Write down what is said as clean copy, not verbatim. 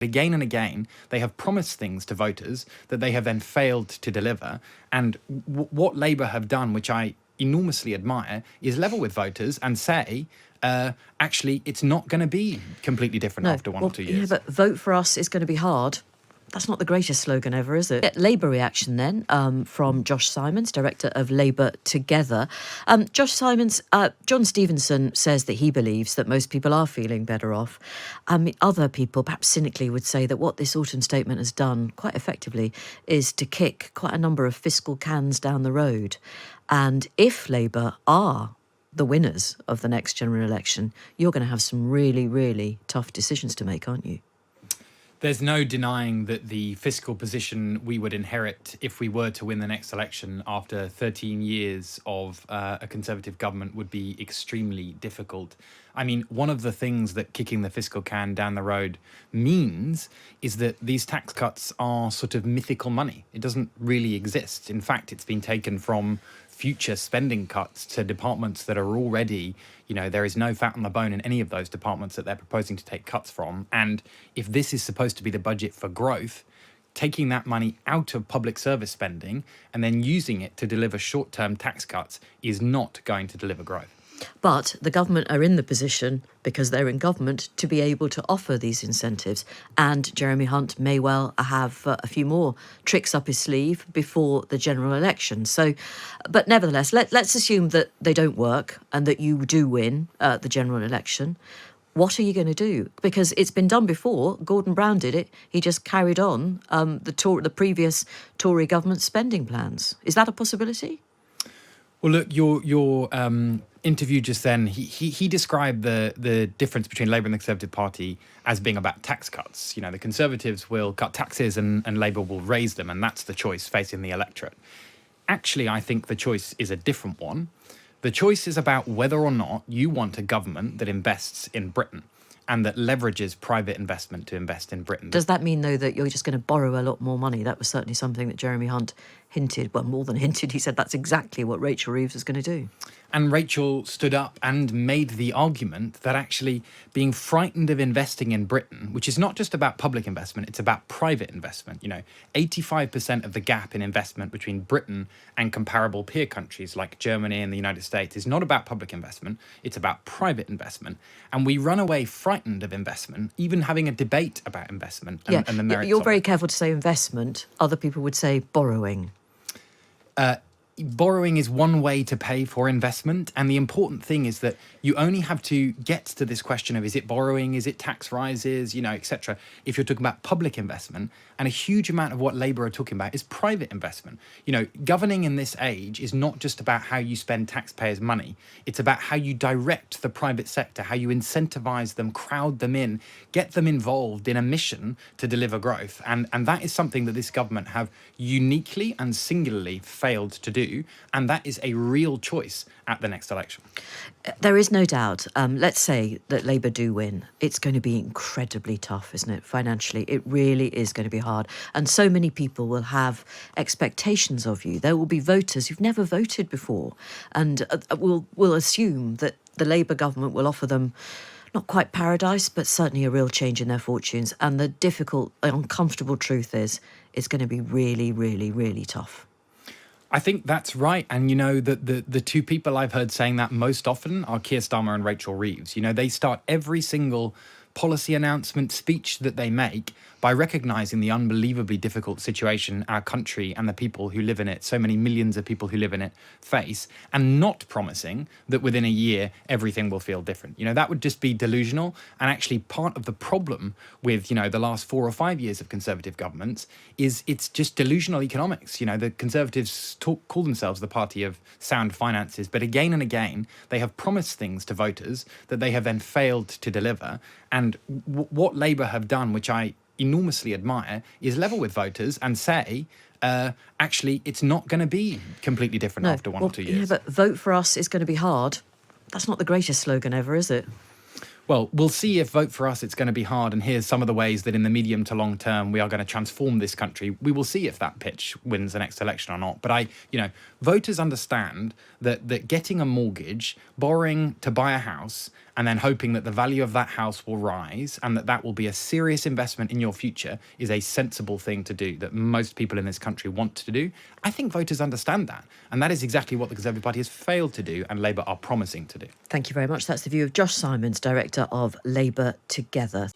Again and again, they have promised things to voters that they have then failed to deliver. And what Labour have done, which I enormously admire, is level with voters and say, actually, it's not going to be completely different after 1 or 2 years. Yeah, but vote for us is going to be hard. That's not the greatest slogan ever, is it? Labour reaction then from Josh Simons, Director of Labour Together. Josh Simons, John Stevenson says that he believes that most people are feeling better off. Other people, perhaps cynically, would say that what this autumn statement has done quite effectively is to kick quite a number of fiscal cans down the road. And if Labour are the winners of the next general election, you're going to have some really, really tough decisions to make, aren't you? There's no denying that the fiscal position we would inherit if we were to win the next election after 13 years of a Conservative government would be extremely difficult. I mean, one of the things that kicking the fiscal can down the road means is that these tax cuts are sort of mythical money. It doesn't really exist. In fact, it's been taken from future spending cuts to departments that are already, there is no fat on the bone in any of those departments that they're proposing to take cuts from. And if this is supposed to be the budget for growth, taking that money out of public service spending and then using it to deliver short-term tax cuts is not going to deliver growth. But the government are in the position, because they're in government, to be able to offer these incentives. And Jeremy Hunt may well have a few more tricks up his sleeve before the general election. So, but nevertheless, let's assume that they don't work and that you do win the general election. What are you going to do? Because it's been done before. Gordon Brown did it. He just carried on the previous Tory government spending plans. Is that a possibility? Well, look, your interview just then, he described the difference between Labour and the Conservative Party as being about tax cuts. The Conservatives will cut taxes and Labour will raise them, and that's the choice facing the electorate. Actually, I think the choice is a different one. The choice is about whether or not you want a government that invests in Britain and that leverages private investment to invest in Britain. Does that mean, though, that you're just going to borrow a lot more money? That was certainly something that Jeremy Hunt hinted, well, more than hinted. He said that's exactly what Rachel Reeves was going to do. And Rachel stood up and made the argument that actually being frightened of investing in Britain, which is not just about public investment, it's about private investment. 85% of the gap in investment between Britain and comparable peer countries like Germany and the United States is not about public investment, it's about private investment. And we run away frightened of investment, even having a debate about investment and the merits of it. You're very careful to say investment. Other people would say borrowing. Borrowing is one way to pay for investment. And the important thing is that you only have to get to this question of, is it borrowing? Is it tax rises, etc. if you're talking about public investment. And a huge amount of what Labour are talking about is private investment. Governing in this age is not just about how you spend taxpayers' money. It's about how you direct the private sector, how you incentivize them, crowd them in, get them involved in a mission to deliver growth. And that is something that this government have uniquely and singularly failed to do. And that is a real choice at the next election. There is no doubt. Let's say that Labour do win. It's going to be incredibly tough, isn't it? Financially, it really is going to be hard. And so many people will have expectations of you. There will be voters who've never voted before and will assume that the Labour government will offer them not quite paradise, but certainly a real change in their fortunes. And the difficult, uncomfortable truth is it's going to be really, really, really tough. I think that's right. And, the two people I've heard saying that most often are Keir Starmer and Rachel Reeves. They start every single policy announcement, speech that they make by recognising the unbelievably difficult situation our country and the people who live in it, so many millions of people who live in it, face, and not promising that within a year everything will feel different. That would just be delusional. And actually part of the problem with, the last 4 or 5 years of Conservative governments is it's just delusional economics. The Conservatives call themselves the party of sound finances, but again and again, they have promised things to voters that they have then failed to deliver. And what Labour have done, which I enormously admire, is level with voters and say, actually, it's not going to be completely different after 1 or 2 years. Yeah, but vote for us is going to be hard. That's not the greatest slogan ever, is it? Well, we'll see if vote for us, it's going to be hard. And here's some of the ways that in the medium to long term, we are going to transform this country. We will see if that pitch wins the next election or not. But voters understand that getting a mortgage, borrowing to buy a house and then hoping that the value of that house will rise and that will be a serious investment in your future is a sensible thing to do that most people in this country want to do. I think voters understand that. And that is exactly what the Conservative Party has failed to do and Labour are promising to do. Thank you very much. That's the view of Josh Simons, Director of Labour Together.